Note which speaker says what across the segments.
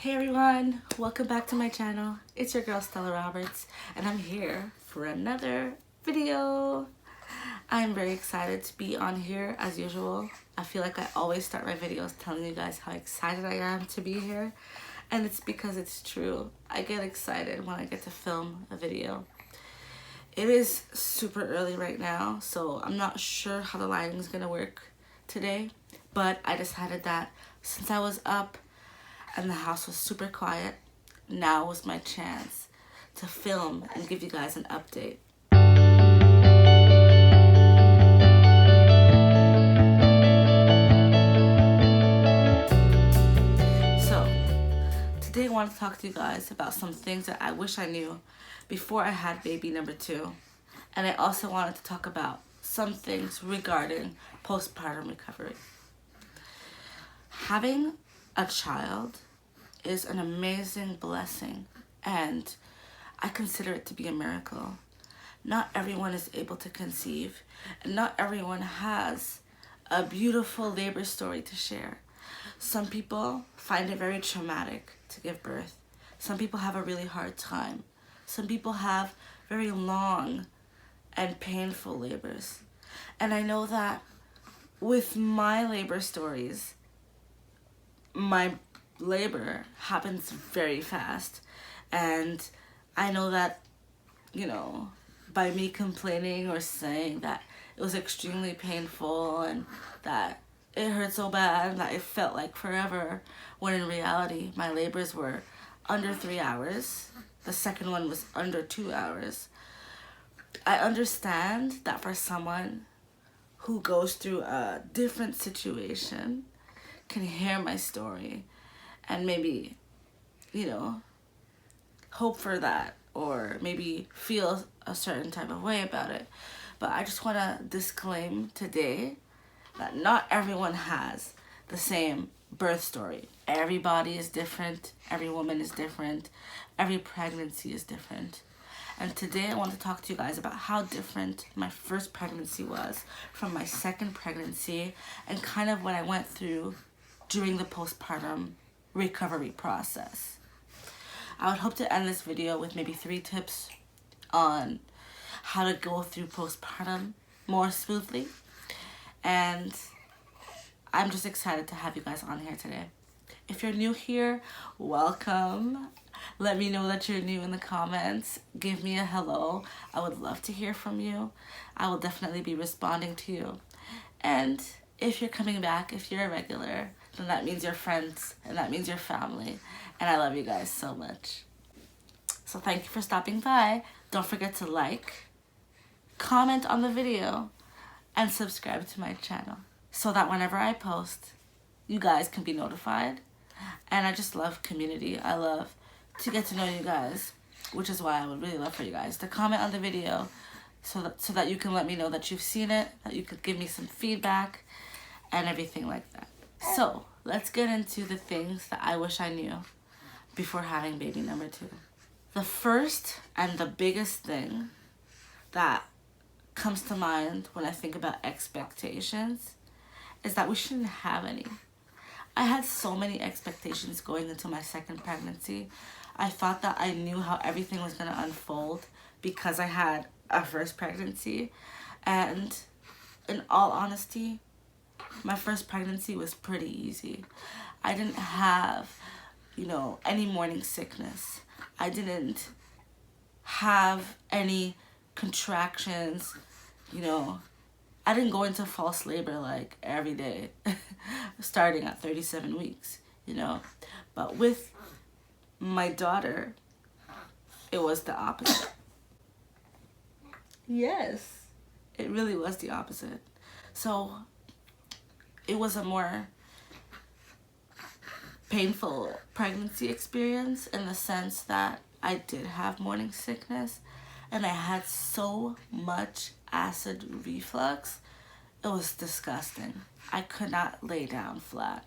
Speaker 1: Hey everyone, welcome back to my channel. It's your girl Stella Roberts and I'm here for another video. I'm very excited to be on here as usual. I feel like I always start my videos telling you guys how excited I am to be here, and it's because it's true. I get excited when I get to film a video. It is super early right now, so I'm not sure how the lighting is gonna work today, but I decided that since I was up and the house was super quiet, now was my chance to film and give you guys an update. So, today I want to talk to you guys about some things that I wish I knew before I had baby number 2. And I also wanted to talk about some things regarding postpartum recovery. Having a child is an amazing blessing, and I consider it to be a miracle. Not everyone is able to conceive, and not everyone has a beautiful labor story to share. Some people find it very traumatic to give birth. Some people have a really hard time. Some people have very long and painful labors. And I know that with my labor stories, my labor happens very fast, and I know that, by me complaining or saying that it was extremely painful and that it hurt so bad and that it felt like forever, when in reality my labors were under 3 hours. The second one was under 2 hours. I understand that for someone who goes through a different situation can hear my story and maybe, hope for that, or maybe feel a certain type of way about it. But I just want to disclaim today that not everyone has the same birth story. Everybody is different. Every woman is different. Every pregnancy is different. And today I want to talk to you guys about how different my first pregnancy was from my second pregnancy, and kind of what I went through during the postpartum recovery process. I would hope to end this video with maybe 3 tips on how to go through postpartum more smoothly. And I'm just excited to have you guys on here today. If you're new here, welcome. Let me know that you're new in the comments. Give me a hello. I would love to hear from you. I will definitely be responding to you. And if you're coming back, if you're a regular, then that means you're friends and that means you're family. And I love you guys so much. So thank you for stopping by. Don't forget to like, comment on the video, and subscribe to my channel so that whenever I post, you guys can be notified. And I just love community. I love to get to know you guys, which is why I would really love for you guys to comment on the video so that you can let me know that you've seen it, that you could give me some feedback and everything like that. So let's get into the things that I wish I knew before having baby number 2. The first and the biggest thing that comes to mind when I think about expectations is that we shouldn't have any. I had so many expectations going into my second pregnancy. I thought that I knew how everything was going to unfold because I had a first pregnancy. And in all honesty, my first pregnancy was pretty easy. I didn't have, any morning sickness. I didn't have any contractions, I didn't go into false labor like every day, starting at 37 weeks, But with my daughter, it was the opposite. Yes, it really was the opposite. So it was a more painful pregnancy experience in the sense that I did have morning sickness and I had so much acid reflux. It was disgusting. I could not lay down flat.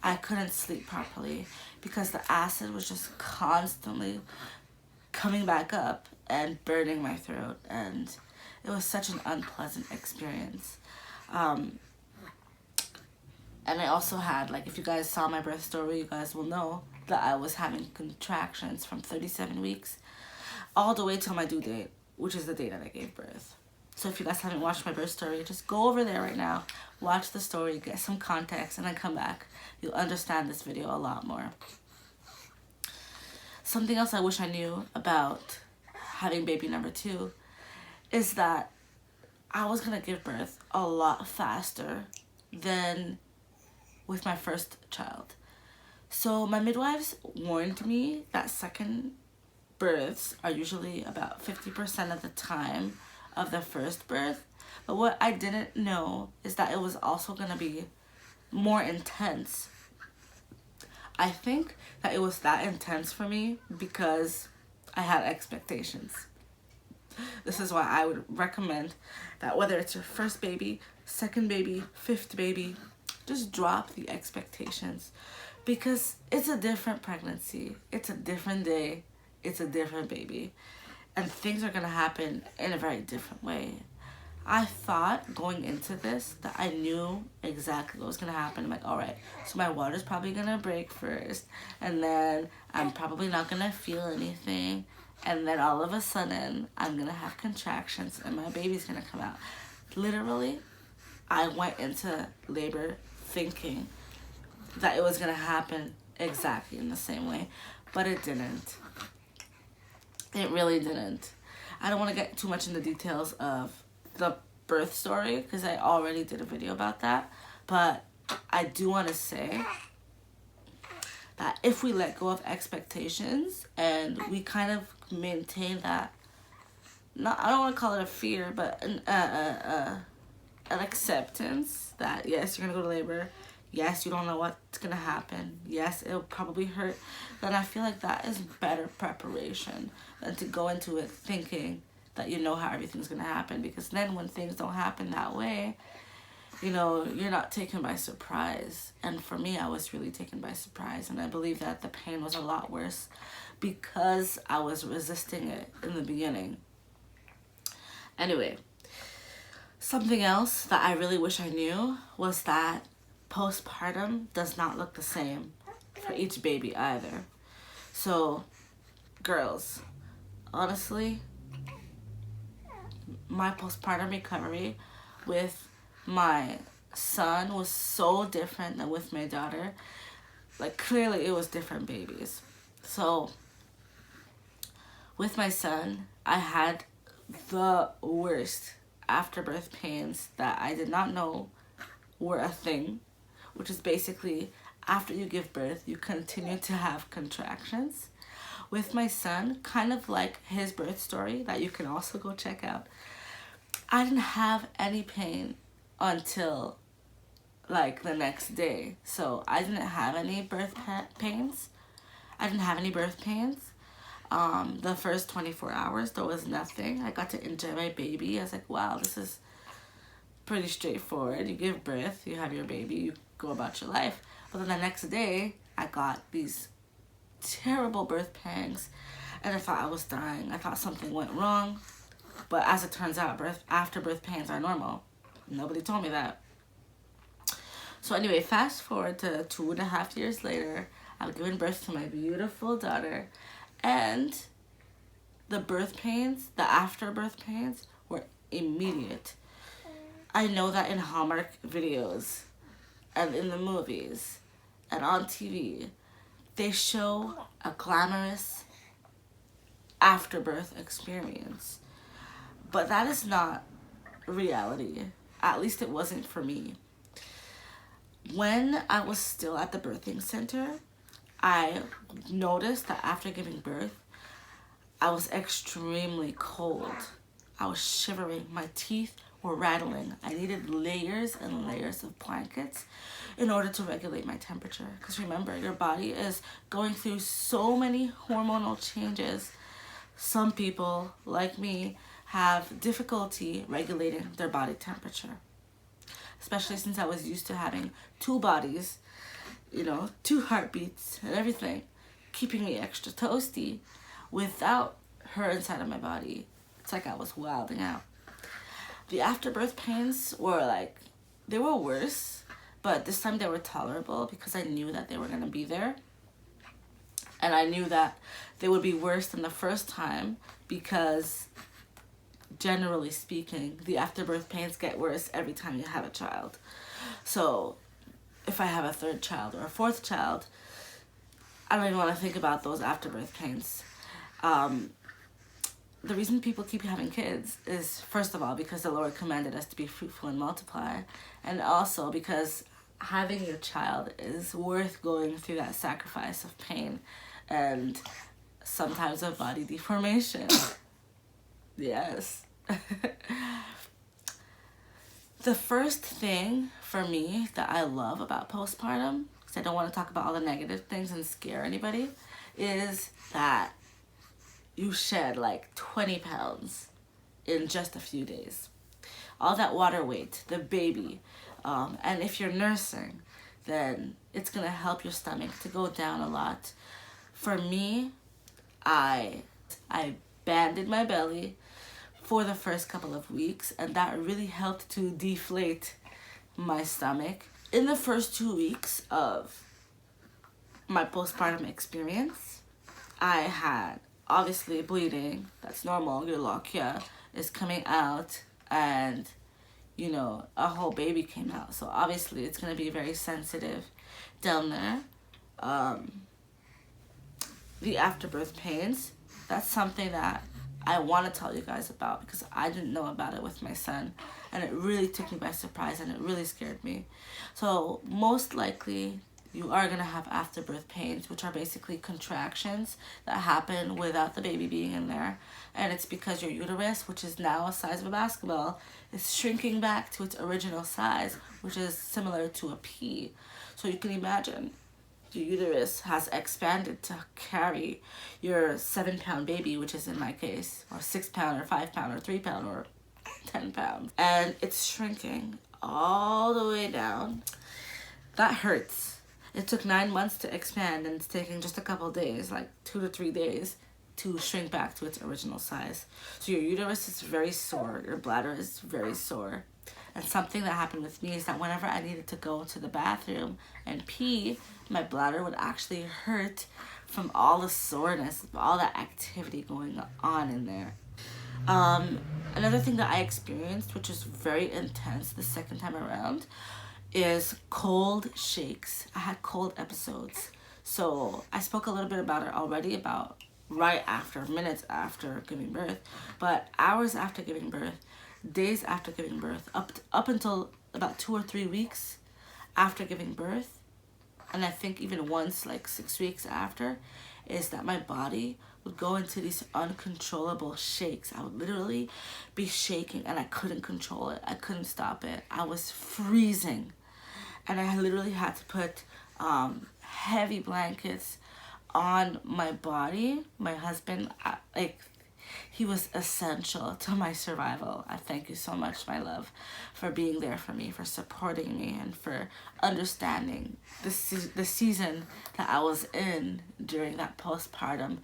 Speaker 1: I couldn't sleep properly because the acid was just constantly coming back up and burning my throat, and it was such an unpleasant experience. And I also had, if you guys saw my birth story, you guys will know that I was having contractions from 37 weeks all the way till my due date, which is the day that I gave birth. So if you guys haven't watched my birth story, just go over there right now, watch the story, get some context, and then come back. You'll understand this video a lot more. Something else I wish I knew about having baby number 2 is that I was gonna give birth a lot faster than with my first child. So my midwives warned me that second births are usually about 50% of the time of the first birth. But what I didn't know is that it was also going to be more intense. I think that it was that intense for me because I had expectations. This is why I would recommend that whether it's your first baby, second baby, fifth baby, just drop the expectations, because it's a different pregnancy, it's a different day, it's a different baby, and things are gonna happen in a very different way. I thought going into this that I knew exactly what was gonna happen. I'm like, all right, so my water's probably gonna break first, and then I'm probably not gonna feel anything, and then all of a sudden I'm gonna have contractions and my baby's gonna come out. Literally, I went into labor thinking that it was gonna happen exactly in the same way, but it didn't. It really didn't. I don't want to get too much into details of the birth story because I already did a video about that, but I do want to say that if we let go of expectations and we kind of maintain that, not, I don't want to call it a fear, but an acceptance that yes, you're gonna go to labor, yes, you don't know what's gonna happen, yes, it'll probably hurt, then I feel like that is better preparation than to go into it thinking that you know how everything's gonna happen, because then when things don't happen that way, you know, you're not taken by surprise. And for me, I was really taken by surprise, and I believe that the pain was a lot worse because I was resisting it in the beginning. Anyway, something else that I really wish I knew was that postpartum does not look the same for each baby either. So, girls, honestly, my postpartum recovery with my son was so different than with my daughter. Like, clearly it was different babies. So, with my son, I had the worst afterbirth pains that I did not know were a thing, which is basically after you give birth, you continue to have contractions. With my son, kind of like his birth story that you can also go check out, I didn't have any pain until like the next day. So I didn't have any birth pains. I didn't have any birth pains. The first 24 hours, there was nothing. I got to enjoy my baby. I was like, wow, this is pretty straightforward. You give birth, you have your baby, you go about your life. But then the next day, I got these terrible birth pangs, and I thought I was dying. I thought something went wrong. But as it turns out, after birth pains are normal. Nobody told me that. So anyway, fast forward to 2.5 years later, I've given birth to my beautiful daughter, and the birth pains, the afterbirth pains, were immediate. I know that in Hallmark videos and in the movies and on TV, they show a glamorous afterbirth experience. But that is not reality. At least it wasn't for me. When I was still at the birthing center, I noticed that after giving birth, I was extremely cold. I was shivering. My teeth were rattling. I needed layers and layers of blankets in order to regulate my temperature. Because remember, your body is going through so many hormonal changes. Some people, like me, have difficulty regulating their body temperature. Especially since I was used to having 2 bodies, you know, 2 heartbeats and everything, keeping me extra toasty without her inside of my body. It's like I was wilding out. The afterbirth pains were like, they were worse, but this time they were tolerable because I knew that they were going to be there. And I knew that they would be worse than the first time because, generally speaking, the afterbirth pains get worse every time you have a child. So if I have a third child or a fourth child, I don't even want to think about those afterbirth pains. The reason people keep having kids is, first of all, because the Lord commanded us to be fruitful and multiply, and also because having your child is worth going through that sacrifice of pain and sometimes of body deformation. Yes. The first thing for me that I love about postpartum, because I don't want to talk about all the negative things and scare anybody, is that you shed like 20 pounds in just a few days. All that water weight, the baby, and if you're nursing, then it's gonna help your stomach to go down a lot. For me, I banded my belly for the first couple of weeks, and that really helped to deflate my stomach. In the first 2 weeks of my postpartum experience, I had obviously bleeding. That's normal. Your lochia is coming out, and you know, a whole baby came out. So obviously it's going to be very sensitive down there. The afterbirth pains, that's something that I want to tell you guys about because I didn't know about it with my son, and it really took me by surprise, and it really scared me. So most likely you are going to have afterbirth pains, which are basically contractions that happen without the baby being in there. And it's because your uterus, which is now the size of a basketball, is shrinking back to its original size, which is similar to a pea. So you can imagine your uterus has expanded to carry your 7-pound baby, which is in my case, or 6-pound or 5-pound or 3-pound or 10 pounds. And it's shrinking all the way down. That hurts. It took 9 months to expand, and it's taking just a couple days, like 2 to 3 days, to shrink back to its original size. So your uterus is very sore, your bladder is very sore. And something that happened with me is that whenever I needed to go to the bathroom and pee, my bladder would actually hurt from all the soreness, all that activity going on in there. Another thing that I experienced, which was very intense the second time around, is cold shakes. I had cold episodes. So I spoke a little bit about it already, about right after, minutes after giving birth, but hours after giving birth, days after giving birth, up until about 2 or 3 weeks after giving birth, and I think even once, like 6 weeks after, is that my body would go into these uncontrollable shakes. I would literally be shaking, and I couldn't control it. I couldn't stop it. I was freezing, and I literally had to put heavy blankets on my body. My husband, he was essential to my survival. I thank you so much, my love, for being there for me, for supporting me, and for understanding the season that I was in during that postpartum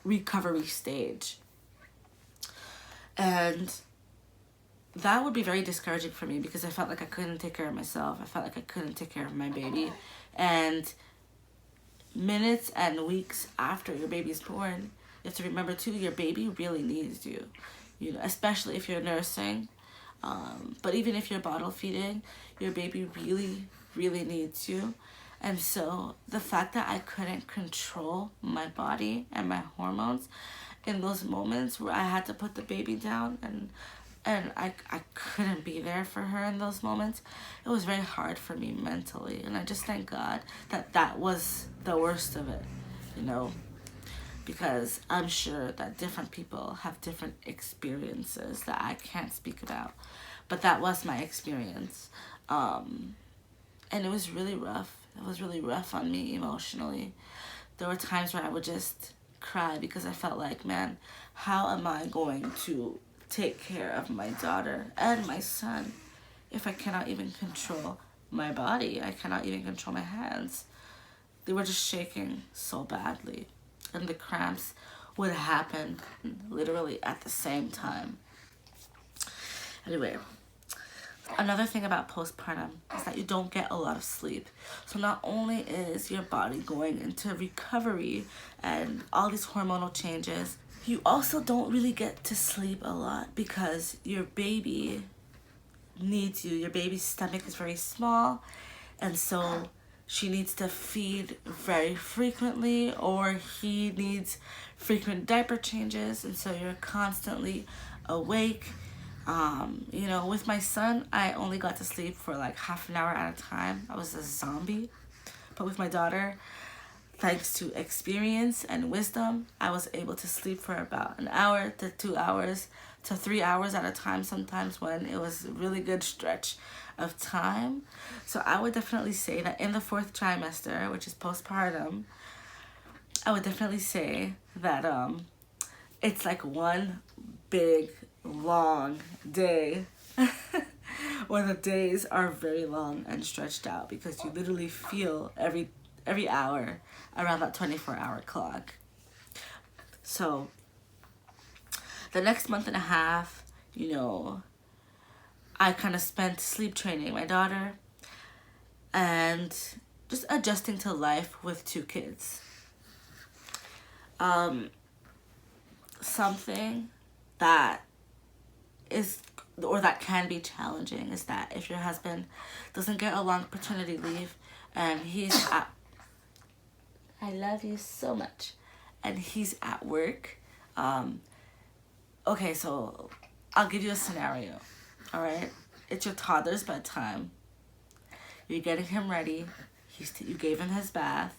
Speaker 1: recovery stage. And that would be very discouraging for me because I felt like I couldn't take care of myself. I felt like I couldn't take care of my baby. And minutes and weeks after your baby's born, you have to remember too, your baby really needs you, you know, especially if you're nursing. But even if you're bottle feeding, your baby really needs you. And so the fact that I couldn't control my body and my hormones in those moments where I had to put the baby down and I couldn't be there for her in those moments, it was very hard for me mentally. And I just thank God that that was the worst of it, you know, because I'm sure that different people have different experiences that I can't speak about. But that was my experience. And it was really rough. It was really rough on me emotionally. There were times where I would just cry because I felt like, man, how am I going to take care of my daughter and my son if I cannot even control my body? I cannot even control my hands. They were just shaking so badly, and the cramps would happen literally at the same time. Anyway, Another thing about postpartum is that you don't get a lot of sleep. So not only is your body going into recovery and all these hormonal changes, you also don't really get to sleep a lot because your baby needs you. Your baby's stomach is very small, and so she needs to feed very frequently, or he needs frequent diaper changes, and so you're constantly awake. You know, with my son, I only got to sleep for like half an hour at a time. I was a zombie. But with my daughter, thanks to experience and wisdom, I was able to sleep for about an hour to 2 hours to 3 hours at a time, sometimes when it was a really good stretch of time. So I would definitely say that in the 4th trimester, which is postpartum, I would definitely say that it's like one big long day where the days are very long and stretched out because you literally feel every hour around that 24-hour clock. So the next month and a half, you know, I kind of spent sleep training my daughter and just adjusting to life with 2 kids. Something that is, or that can be challenging, is that if your husband doesn't get a long paternity leave and he's at, I love you so much, and he's at work. Okay, so I'll give you a scenario. All right, it's your toddler's bedtime. You're getting him ready. You gave him his bath,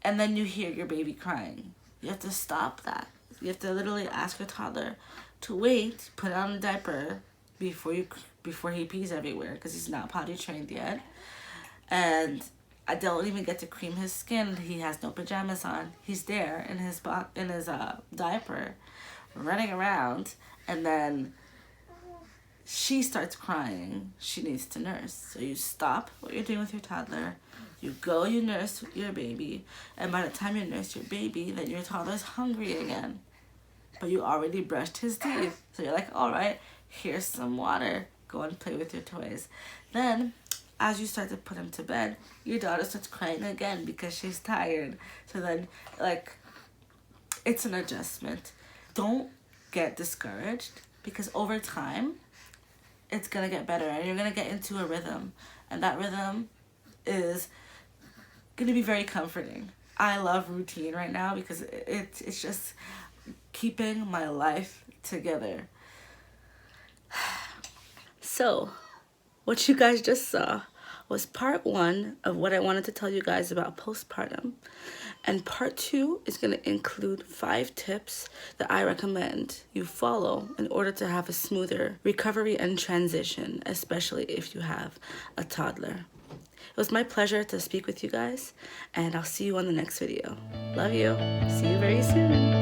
Speaker 1: and then you hear your baby crying. You have to stop that. You have to literally ask your toddler to wait, put on a diaper before he pees everywhere because he's not potty trained yet. And I don't even get to cream his skin. He has no pajamas on. He's there in his diaper, running around, and then she starts crying. She needs to nurse. So you stop what you're doing with your toddler. You go, you nurse your baby, and by the time you nurse your baby, then your toddler's hungry again. But you already brushed his teeth. So you're like, all right, here's some water. Go and play with your toys. Then, as you start to put him to bed, your daughter starts crying again because she's tired. So then, like, it's an adjustment. Don't get discouraged because over time, it's going to get better and you're going to get into a rhythm. And that rhythm is going to be very comforting. I love routine right now because it's just keeping my life together. So, what you guys just saw was part 1 of what I wanted to tell you guys about postpartum. And part 2 is going to include 5 tips that I recommend you follow in order to have a smoother recovery and transition, especially if you have a toddler. It was my pleasure to speak with you guys, and I'll see you on the next video. Love you. See you very soon.